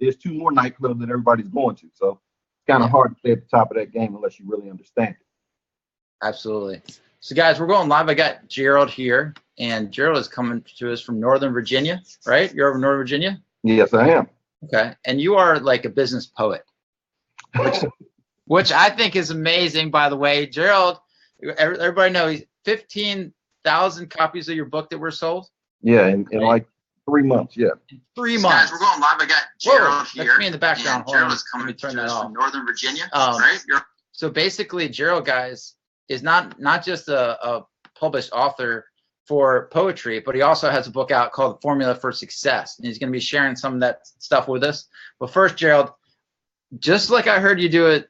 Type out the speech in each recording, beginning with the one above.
there's 2 more nightclubs that everybody's going to. So it's kind of hard to stay at the top of that game unless you really understand it. Absolutely. So guys, we're going live. I got Gerald here, and Gerald is coming to us from Northern Virginia, right? You're over in Northern Virginia? Yes, I am. Okay. And you are like a business poet, which I think is amazing, by the way. Gerald, everybody knows 15,000 copies of your book that were sold? Yeah, in like 3 months, yeah. 3 months. Guys, we're going live. I got Gerald here. That's me in the background. Gerald is coming to us from Northern Virginia, right? So basically, Gerald, guys, is not just a published author for poetry, but he also has a book out called The Formula for Success, and he's going to be sharing some of that stuff with us. But first, Gerald, just like I heard you do it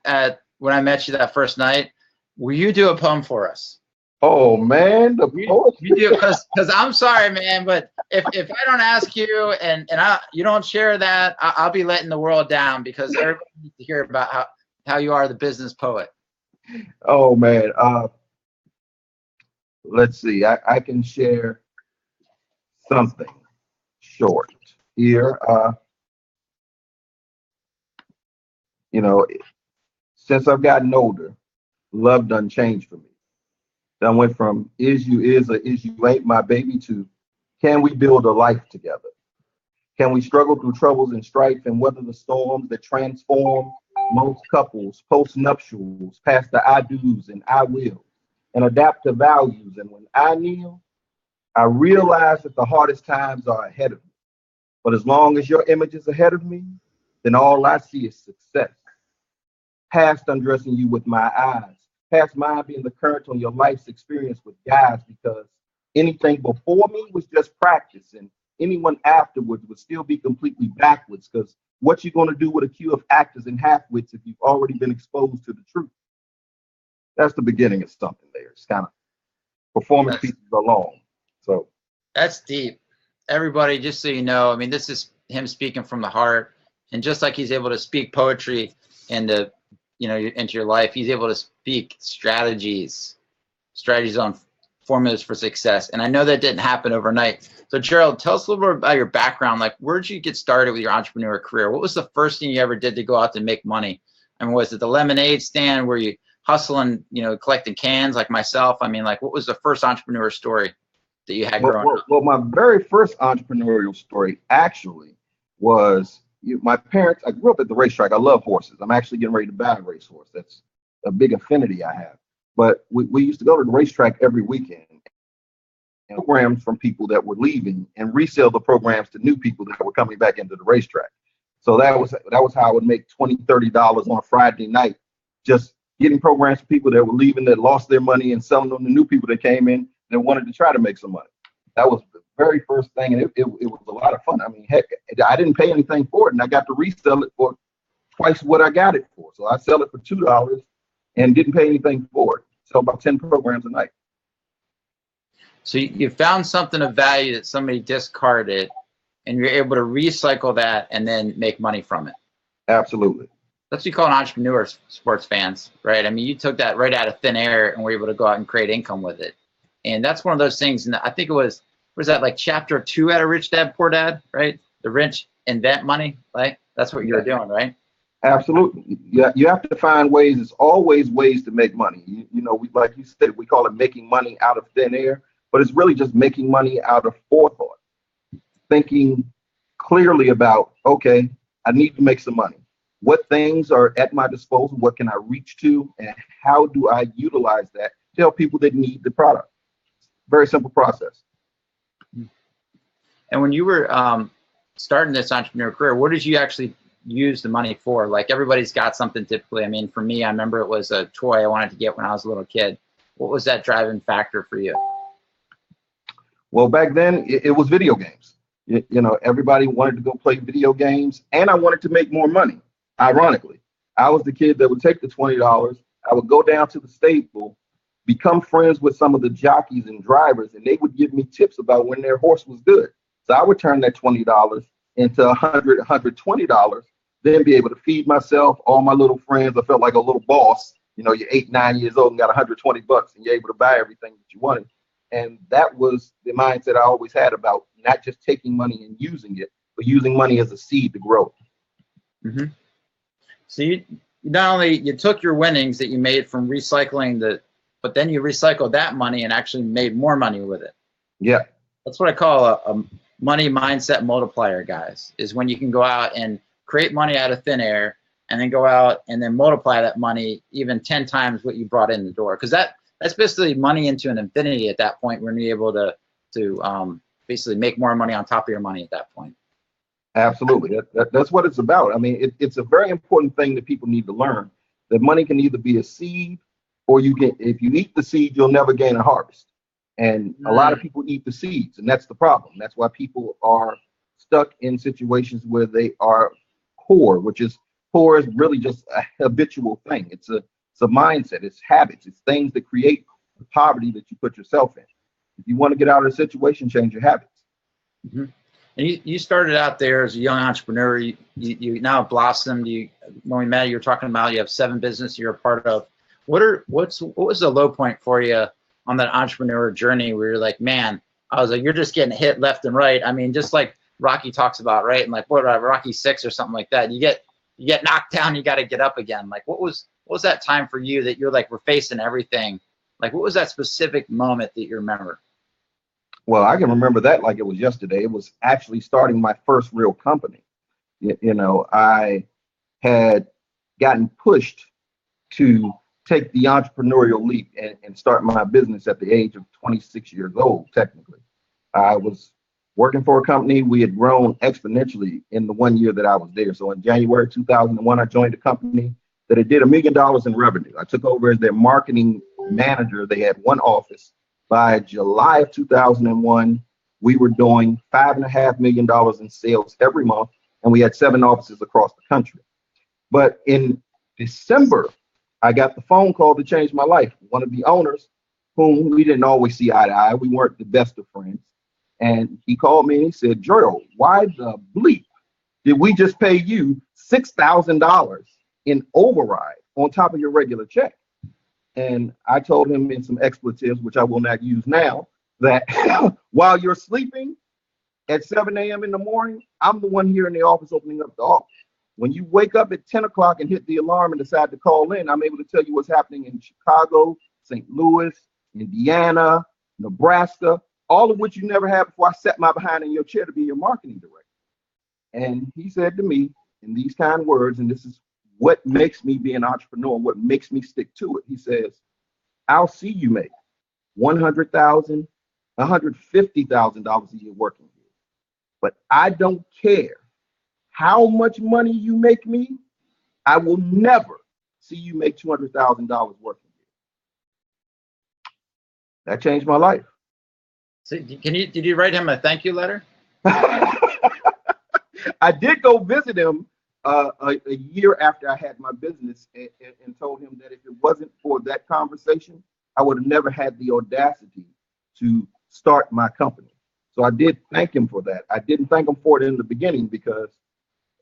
when I met you that first night, will you do a poem for us? Oh man, the poetry. You do, because I'm sorry, man, but if I don't ask you and you don't share that, I'll be letting the world down, because everybody needs to hear about how you are the business poet. Oh man, let's see. I can share something short here. You know, since I've gotten older, love done changed for me. I went from is you is or is you ain't my baby to can we build a life together? Can we struggle through troubles and strife and weather the storms that transform most couples post-nuptials past the I do's and I will and adapt to values? And when I kneel, I realize that the hardest times are ahead of me. But as long as your image is ahead of me, then all I see is success. Past undressing you with my eyes, past mine being the current on your life's experience with guys, because anything before me was just practice, and anyone afterwards would still be completely backwards, because what you going to do with a queue of actors and half-wits if you've already been exposed to the truth? That's the beginning of something there. It's kind of performance pieces alone. So that's deep. Everybody, just so you know, I mean, this is him speaking from the heart, and just like he's able to speak poetry into your life, he's able to speak strategies on formulas for success. And I know that didn't happen overnight. So Gerald, tell us a little bit about your background. Like, where did you get started with your entrepreneur career? What was the first thing you ever did to go out to make money? I mean, was it the lemonade stand? Were you hustling, collecting cans like myself? I mean, like, what was the first entrepreneur story that you had growing up? Well, my very first entrepreneurial story actually was my parents. I grew up at the racetrack. I love horses. I'm actually getting ready to buy a racehorse. That's a big affinity I have. But we used to go to the racetrack every weekend, and programs from people that were leaving and resell the programs to new people that were coming back into the racetrack. So that was how I would make $20, $30 on a Friday night, just getting programs for people that were leaving, that lost their money, and selling them to new people that came in that wanted to try to make some money. That was the very first thing, and it was a lot of fun. I mean, heck, I didn't pay anything for it, and I got to resell it for twice what I got it for. So I sell it for $2 and didn't pay anything for it. Sell about 10 programs a night. So you found something of value that somebody discarded, and you're able to recycle that and then make money from it. Absolutely. That's what you call an entrepreneur, sports fans, right? I mean, you took that right out of thin air and were able to go out and create income with it. And that's one of those things. And I think it was that like chapter 2 out of Rich Dad, Poor Dad, right? The rich invent money, right? That's what you're doing, right? Absolutely. Yeah, you have to find ways. There's always ways to make money. We, like you said, we call it making money out of thin air, but it's really just making money out of forethought. Thinking clearly about, okay, I need to make some money. What things are at my disposal? What can I reach to? And how do I utilize that to help people that need the product? Very simple process. And when you were starting this entrepreneur career, what did you actually use the money for? Like, everybody's got something typically. I mean, for me, I remember it was a toy I wanted to get when I was a little kid. What was that driving factor for you? Well, back then it was video games. Everybody wanted to go play video games, and I wanted to make more money. Ironically, I was the kid that would take the $20. I would go down to the stable, become friends with some of the jockeys and drivers, and they would give me tips about when their horse was good. So I would turn that $20 into $100, $120, then be able to feed myself, all my little friends. I felt like a little boss. You're 8, 9 years old and got $120 and you're able to buy everything that you wanted. And that was the mindset I always had about not just taking money and using it, but using money as a seed to grow. Mm-hmm. So you not only you took your winnings that you made from recycling but then you recycled that money and actually made more money with it. Yeah. That's what I call a money mindset multiplier, guys, is when you can go out and create money out of thin air and then go out and then multiply that money even 10 times what you brought in the door. Because that's basically money into an infinity at that point when you're able to basically make more money on top of your money at that point. Absolutely. That's what it's about. I mean, it's a very important thing that people need to learn, that money can either be a seed, or if you eat the seed, you'll never gain a harvest. And a lot of people eat the seeds, and that's the problem. That's why people are stuck in situations where they are poor, poor is really just a habitual thing. It's a mindset, it's habits, it's things that create the poverty that you put yourself in. If you want to get out of a situation, change your habits. Mm-hmm. And you started out there as a young entrepreneur. You now blossomed. When we met, you were talking about you have 7 businesses you're a part of. What was the low point for you on that entrepreneur journey where you're like, man, I was like, you're just getting hit left and right. I mean, just like Rocky talks about, right? And like Rocky 6 or something like that. You get knocked down, you got to get up again. Like what was that time for you that you're like, we're facing everything? Like what was that specific moment that you remember? Well, I can remember that like it was yesterday. It was actually starting my first real company. I had gotten pushed to take the entrepreneurial leap and start my business at the age of 26 years old, technically. I was working for a company. We had grown exponentially in the 1 year that I was there. So in January 2001, I joined a company that had did $1 million in revenue. I took over as their marketing manager. They had one office. By July of 2001, we were doing $5.5 million in sales every month, and we had 7 offices across the country. But in December, I got the phone call to change my life. One of the owners, whom we didn't always see eye to eye, we weren't the best of friends, and he called me and he said, Gerald, why the bleep did we just pay you $6,000 in override on top of your regular check? And I told him in some expletives, which I will not use now, that while you're sleeping at 7 a.m. in the morning, I'm the one here in the office opening up the office. When you wake up at 10 o'clock and hit the alarm and decide to call in, I'm able to tell you what's happening in Chicago, St. Louis, Indiana, Nebraska, all of which you never had before I sat my behind in your chair to be your marketing director. And he said to me in these kind words, and this is what makes me be an entrepreneur, what makes me stick to it. He says, I'll see you make $100,000, $150,000 a year working here. But I don't care how much money you make me, I will never see you make $200,000 working here. That changed my life. So did you write him a thank you letter? I did go visit him a year after I had my business and told him that if it wasn't for that conversation, I would have never had the audacity to start my company. So I did thank him for that. I didn't thank him for it in the beginning because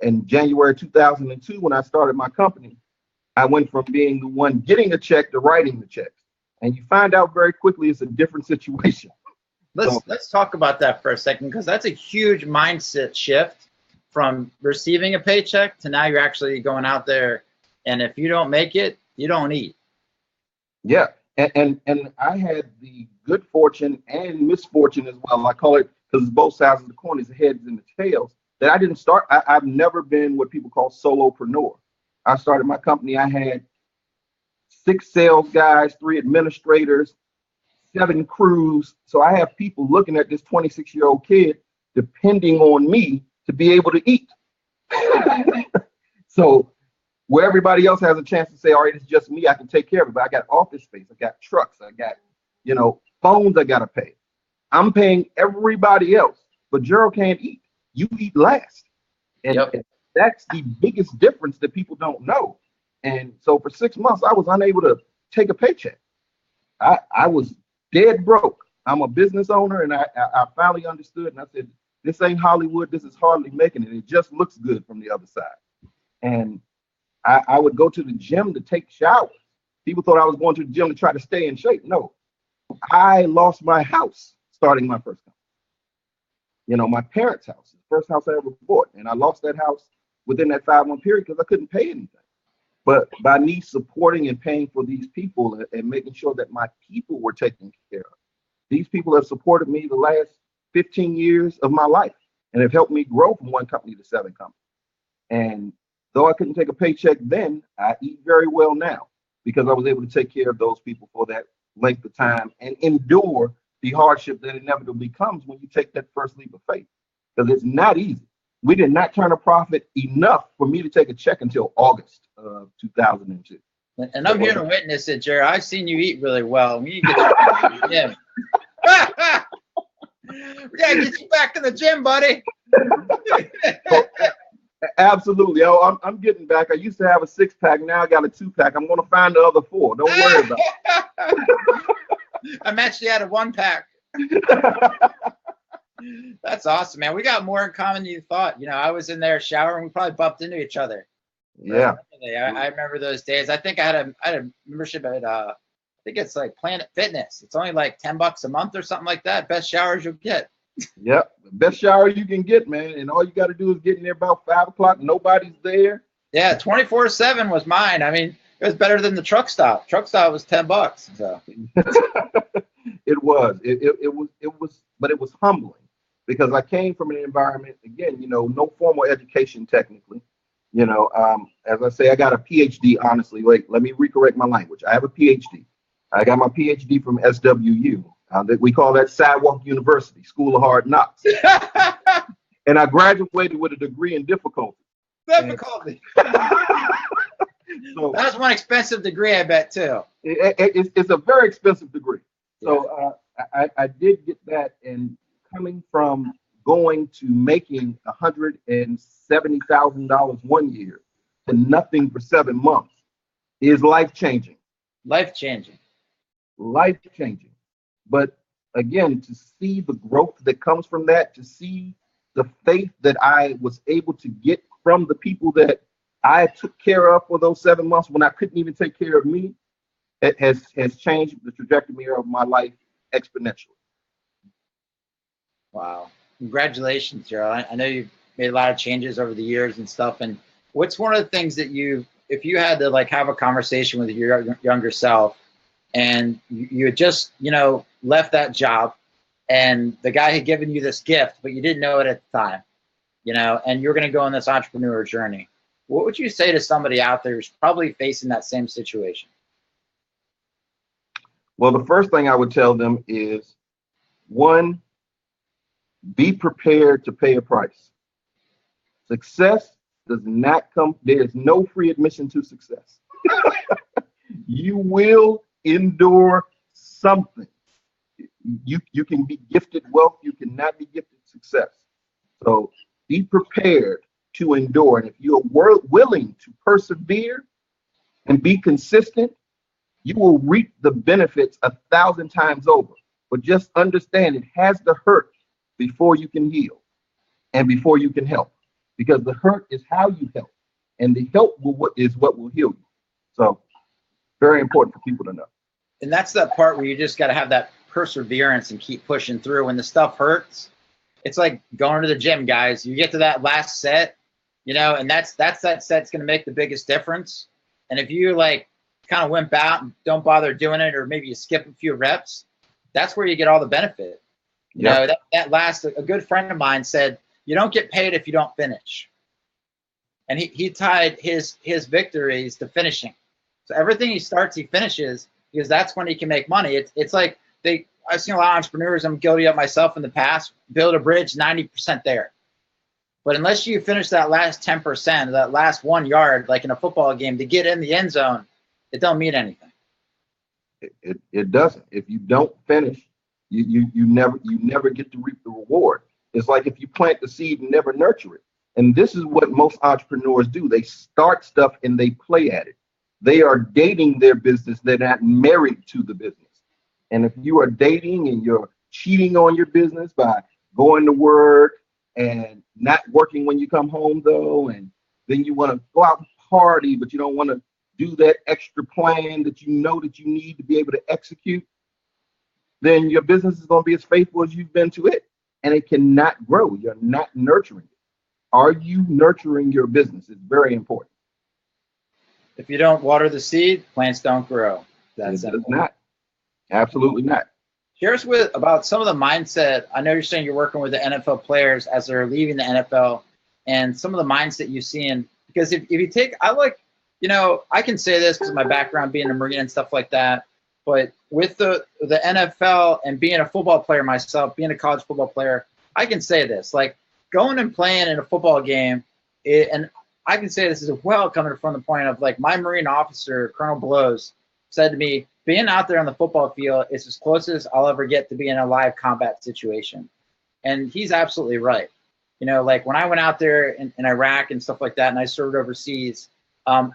in January 2002, when I started my company, I went from being the one getting a check to writing the checks. And you find out very quickly it's a different situation. Let's talk about that for a second, because that's a huge mindset shift from receiving a paycheck to now you're actually going out there, and if you don't make it, you don't eat. Yeah, and I had the good fortune and misfortune as well. I call it, because it's both sides of the coin, it's the heads and the tails, that I didn't start. I've never been what people call solopreneur. I started my company. I had 6 sales guys, 3 administrators, 7 crews. So I have people looking at this 26-year-old kid depending on me to be able to eat. So where everybody else has a chance to say, all right, it's just me, I can take care of it. But I got office space, I got trucks, I got, phones I got to pay. I'm paying everybody else, but Gerald can't eat. You eat last. And that's the biggest difference that people don't know. And so for 6 months, I was unable to take a paycheck. I was dead broke. I'm a business owner, and I finally understood, and I said, this ain't Hollywood. This is hardly making it. It just looks good from the other side. And I would go to the gym to take showers. People thought I was going to the gym to try to stay in shape. No, I lost my house starting my first company. My parents' house, the first house I ever bought. And I lost that house within that 5-month period because I couldn't pay anything. But by me supporting and paying for these people and making sure that my people were taken care of, these people have supported me the last 15 years of my life and have helped me grow from one company to 7 companies. And though I couldn't take a paycheck then, I eat very well now because I was able to take care of those people for that length of time and endure the hardship that inevitably comes when you take that first leap of faith. Because it's not easy. We did not turn a profit enough for me to take a check until August of 2002. And I'm here to witness it, Jared. I've seen you eat really well. We need to get you in the gym. We gotta get you back in the gym, buddy. Absolutely. Oh, I'm getting back. I used to have a 6-pack. Now I got a 2-pack. I'm going to find the other 4. Don't worry about it. I'm actually out of 1-pack. That's awesome, man. We got more in common than you thought. You know, I was in there showering. We probably bumped into each other. Yeah. I remember those days. I think I had a membership at I think it's like Planet Fitness. It's only like $10 a month or something like that. Best showers you'll get. Yep. The best shower you can get, man. And all you got to do is get in there about 5 o'clock. Nobody's there. Yeah, 24/7 was mine. I mean, it was better than the truck stop. Truck stop was $10. So It was. It was, but it was humbling because I came from an environment, again, you know, no formal education technically. You know, as I say, I got a PhD, honestly. Wait, let me recorrect my language. I have a PhD. I got my PhD from SWU. We call that Sidewalk University, School of Hard Knocks. And I graduated with a degree in difficulty. Difficulty. So that's one expensive degree, I bet, too. It's a very expensive degree. So I did get that, and coming from going to making $170,000 one year to nothing for 7 months is life-changing. Life-changing. Life-changing. But again, to see the growth that comes from that, to see the faith that I was able to get from the people that I took care of for those 7 months when I couldn't even take care of me, it has changed the trajectory of my life exponentially. Wow. Congratulations, Gerald. I know you've made a lot of changes over the years and stuff. And what's one of the things that if you had to like have a conversation with your younger self and you had just, you know, left that job and the guy had given you this gift, but you didn't know it at the time, you know, and you're going to go on this entrepreneur journey, what would you say to somebody out there who's probably facing that same situation? Well, the first thing I would tell them is, 1, be prepared to pay a price. Success does not come, there is no free admission to success. You will endure something. You can be gifted wealth, you cannot be gifted success. So be prepared to endure. And if you're willing to persevere and be consistent, you will reap the benefits 1,000 times over. But just understand it has to hurt before you can heal and before you can help, because the hurt is how you help, and the help is what will heal you. So very important for people to know. And that's that part where you just got to have that perseverance and keep pushing through. When the stuff hurts, it's like going to the gym, guys. You get to that last set, you know, and that's that set's going to make the biggest difference. And if you like kind of wimp out and don't bother doing it, or maybe you skip a few reps, that's where you get all the benefit. You know, that last, a good friend of mine said, you don't get paid if you don't finish. And he tied his victories to finishing. So everything he starts, he finishes, because that's when he can make money. It's like I've seen a lot of entrepreneurs, I'm guilty of myself in the past, build a bridge 90% there. But unless you finish that last 10%, that last 1 yard, like in a football game, to get in the end zone, it don't mean anything. It doesn't. If you don't finish, you never get to reap the reward. It's like if you plant the seed and never nurture it. And this is what most entrepreneurs do. They start stuff and they play at it. They are dating their business. They're not married to the business. And if you are dating and you're cheating on your business by going to work and not working when you come home, though, and then you want to go out and party, but you don't want to do that extra plan that you know that you need to be able to execute, then your business is going to be as faithful as you've been to it, and it cannot grow. You're not nurturing it. Are you nurturing your business? It's very important. If you don't water the seed, plants don't grow. It That's does not. Absolutely not. Share us with about some of the mindset. I know you're saying you're working with the NFL players as they're leaving the NFL, and some of the mindset you see in, because if you take, I like, I can say this because of my background being a Marine and stuff like that, but with the NFL and being a football player myself, being a college football player, I can say this, like going and playing in a football game, and I can say this as well, coming from the point of like my Marine officer, Colonel Dubose, said to me, being out there on the football field is as close as I'll ever get to being in a live combat situation. And he's absolutely right. Like when I went out there in Iraq and stuff like that, and I served overseas,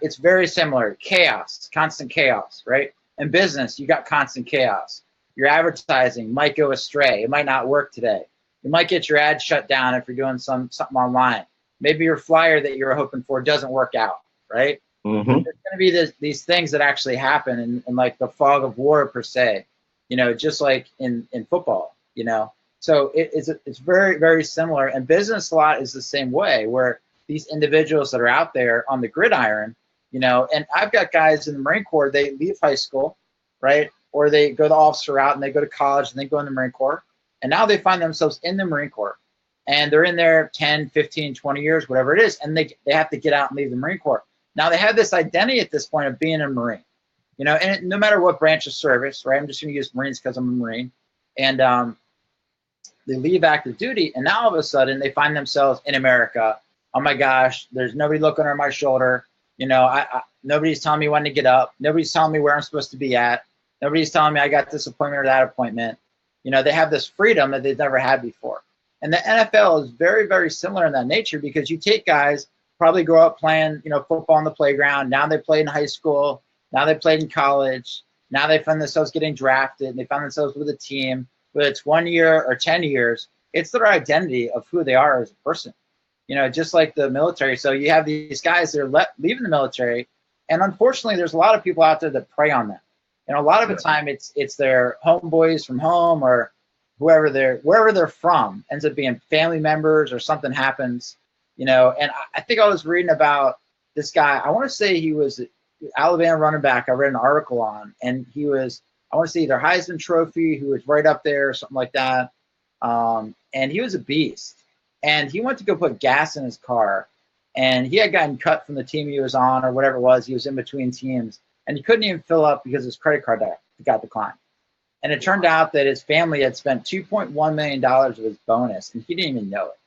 it's very similar. Chaos, constant chaos, right? In business, you got constant chaos. Your advertising might go astray. It might not work today. You might get your ad shut down if you're doing something online. Maybe your flyer that you were hoping for doesn't work out, right? Mm-hmm. There's going to be these things that actually happen in like the fog of war per se, just like in football, So it's very, very similar. And business a lot is the same way, where these individuals that are out there on the gridiron, and I've got guys in the Marine Corps, they leave high school, right? Or they go the officer route and they go to college and they go in the Marine Corps. And now they find themselves in the Marine Corps. And they're in there 10, 15, 20 years, whatever it is. And they have to get out and leave the Marine Corps. Now they have this identity at this point of being a Marine, and no matter what branch of service, right? I'm just going to use Marines because I'm a Marine. And they leave active duty, and now all of a sudden they find themselves in America. Oh my gosh, there's nobody looking over my shoulder. Nobody's telling me when to get up. Nobody's telling me where I'm supposed to be at. Nobody's telling me I got this appointment or that appointment. They have this freedom that they've never had before. And the NFL is very, very similar in that nature, because you take guys probably grow up playing, football on the playground. Now they played in high school. Now they played in college. Now they find themselves getting drafted. And they find themselves with a team, whether it's 1 year or 10 years. It's their identity of who they are as a person, just like the military. So you have these guys that are leaving the military. And unfortunately, there's a lot of people out there that prey on them. A lot of the time it's their homeboys from home, or wherever they're from, ends up being family members, or something happens. And I think I was reading about this guy. I want to say he was Alabama running back. I read an article on, and he was, I want to say either Heisman Trophy, who was right up there or something like that. And he was a beast. And he went to go put gas in his car, and he had gotten cut from the team he was on, or whatever it was. He was in between teams, and he couldn't even fill up because his credit card got declined. And it turned out that his family had spent $2.1 million of his bonus, and he didn't even know it.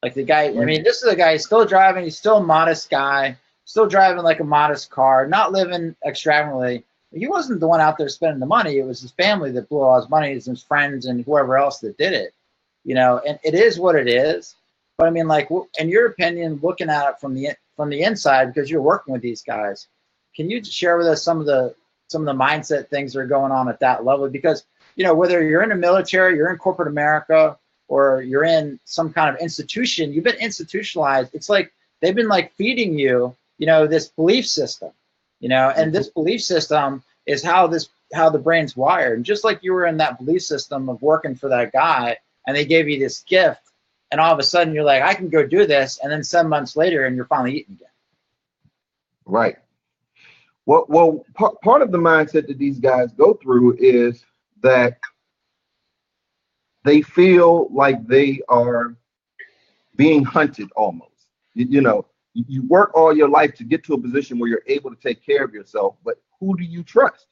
Like the guy, I mean, this is a guy, he's still driving, he's still a modest guy, still driving like a modest car, not living extravagantly. He wasn't the one out there spending the money. It was his family that blew all his money, his friends and whoever else that did it, and it is what it is. But I mean, like, in your opinion, looking at it from the inside, because you're working with these guys, can you share with us some of the mindset things that are going on at that level? Because, whether you're in the military, you're in corporate America, or you're in some kind of institution, you've been institutionalized. It's like they've been like feeding you, this belief system, and this belief system is how the brain's wired. And just like you were in that belief system of working for that guy, and they gave you this gift, and all of a sudden you're like, I can go do this, and then 7 months later, and you're finally eating again. Right. Well, part of the mindset that these guys go through is that they feel like they are being hunted almost. You work all your life to get to a position where you're able to take care of yourself, but who do you trust?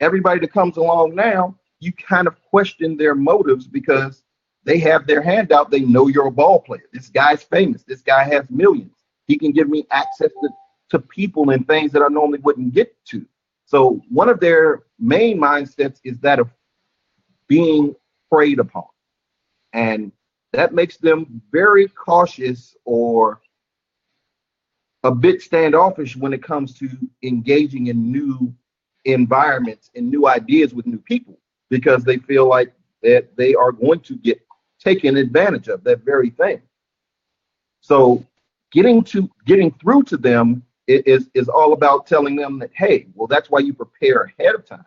Everybody that comes along now, you kind of question their motives because they have their hand out. They know you're a ball player. This guy's famous. This guy has millions. He can give me access to people and things that I normally wouldn't get to. So one of their main mindsets is that of being preyed upon. And that makes them very cautious or a bit standoffish when it comes to engaging in new environments and new ideas with new people, because they feel like that they are going to get taken advantage of, that very thing. So getting through to them is all about telling them that, hey, well, that's why you prepare ahead of time.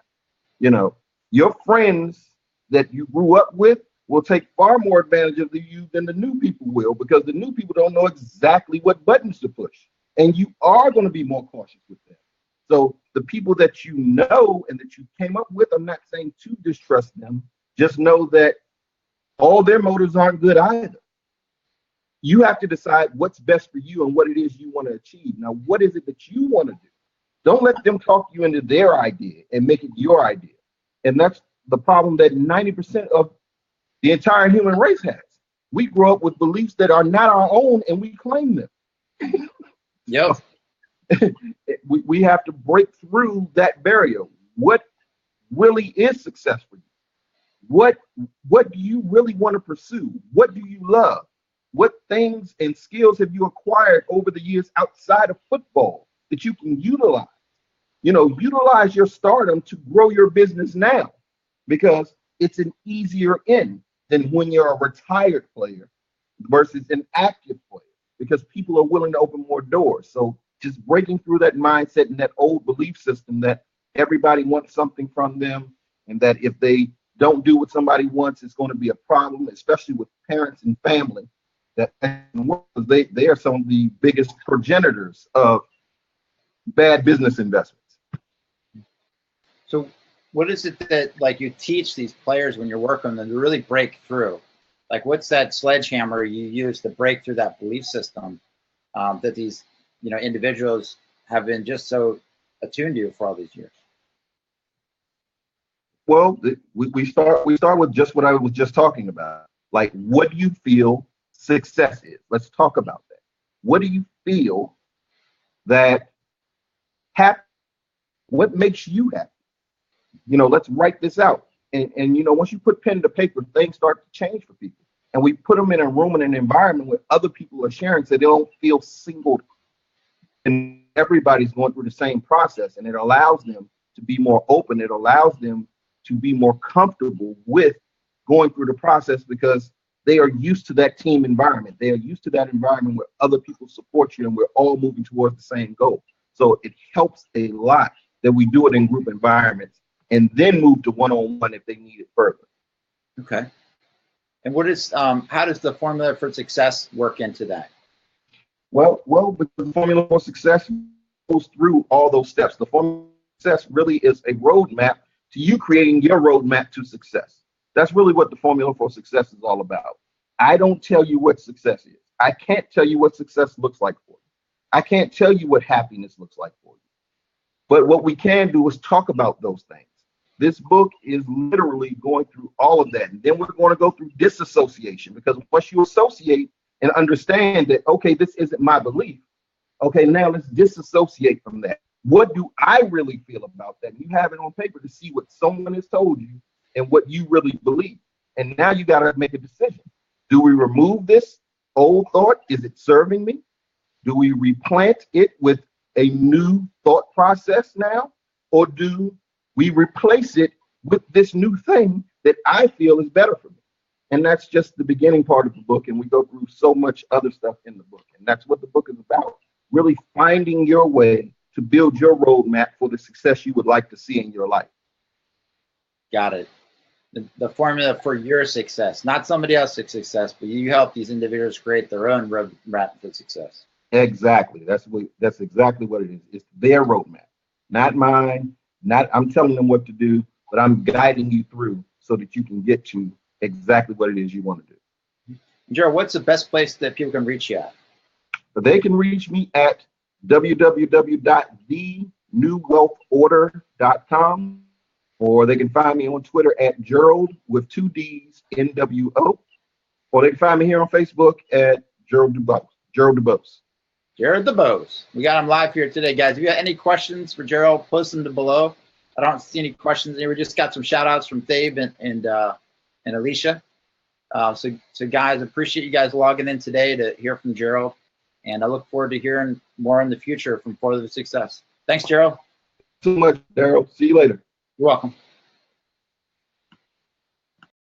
Your friends that you grew up with will take far more advantage of you than the new people will, because the new people don't know exactly what buttons to push. And you are going to be more cautious with them. So the people that you know and that you came up with, I'm not saying to distrust them. Just know that all their motives aren't good either. You have to decide what's best for you and what it is you want to achieve. Now, what is it that you want to do? Don't let them talk you into their idea and make it your idea. And that's the problem that 90% of the entire human race has. We grow up with beliefs that are not our own, and we claim them. Yep. we have to break through that barrier. What really is success for you? What do you really want to pursue? What do you love? What things and skills have you acquired over the years outside of football that you can utilize? You know, utilize your stardom to grow your business now, because it's an easier in than when you're a retired player versus an active player, because people are willing to open more doors. So just breaking through that mindset and that old belief system that everybody wants something from them, and that if they don't do what somebody wants, it's going to be a problem, especially with parents and family. That they are some of the biggest progenitors of bad business investments. So what is it that, like, you teach these players when you're working with them to really break through? Like, what's that sledgehammer you use to break through that belief system that these, individuals have been just so attuned to for all these years? Well, we start with just what I was just talking about. Like, what do you feel success is? Let's talk about that. What do you feel that happy? What makes you happy? Let's write this out. And once you put pen to paper, things start to change for people. And we put them in a room and an environment where other people are sharing, so they don't feel singled. And everybody's going through the same process, and it allows them to be more open. It allows them to be more comfortable with going through the process, because they are used to that team environment. They are used to that environment where other people support you and we're all moving towards the same goal. So it helps a lot that we do it in group environments and then move to one-on-one if they need it further. Okay. And what is how does the formula for success work into that? Well, the formula for success goes through all those steps. The formula for success really is a roadmap to you creating your roadmap to success. That's really what the formula for success is all about. I don't tell you what success is. I can't tell you what success looks like for you. I can't tell you what happiness looks like for you. But what we can do is talk about those things. This book is literally going through all of that. And then we're going to go through disassociation, because once you associate and understand that, okay, this isn't my belief. Okay, now let's disassociate from that. What do I really feel about that? You have it on paper to see what someone has told you and what you really believe. And now you got to make a decision. Do we remove this old thought? Is it serving me? Do we replant it with a new thought process now? Or do we replace it with this new thing that I feel is better for me? And that's just the beginning part of the book. And we go through so much other stuff in the book. And that's what the book is about. Really finding your way to build your roadmap for the success you would like to see in your life. Got it. The formula for your success, not somebody else's success, but you help these individuals create their own roadmap to success. Exactly. That's exactly what it is. It's their roadmap, not mine. I'm telling them what to do, but I'm guiding you through so that you can get to exactly what it is you want to do. Gerald, what's the best place that people can reach you at? But they can reach me at www.thenewwealthorder.com, or they can find me on Twitter at Gerald with 2 D's NWO, or they can find me here on Facebook at Gerald Dubose. Gerald Dubose. Gerald Dubose. We got him live here today, guys. If you have any questions for Gerald, post them below. I don't see any questions here. We just got some shout outs from Dave and Alicia. So guys, appreciate you guys logging in today to hear from Gerald. And I look forward to hearing more in the future from Further Success. Thanks, Gerald. Thanks so much, Daryl. See you later. You're welcome.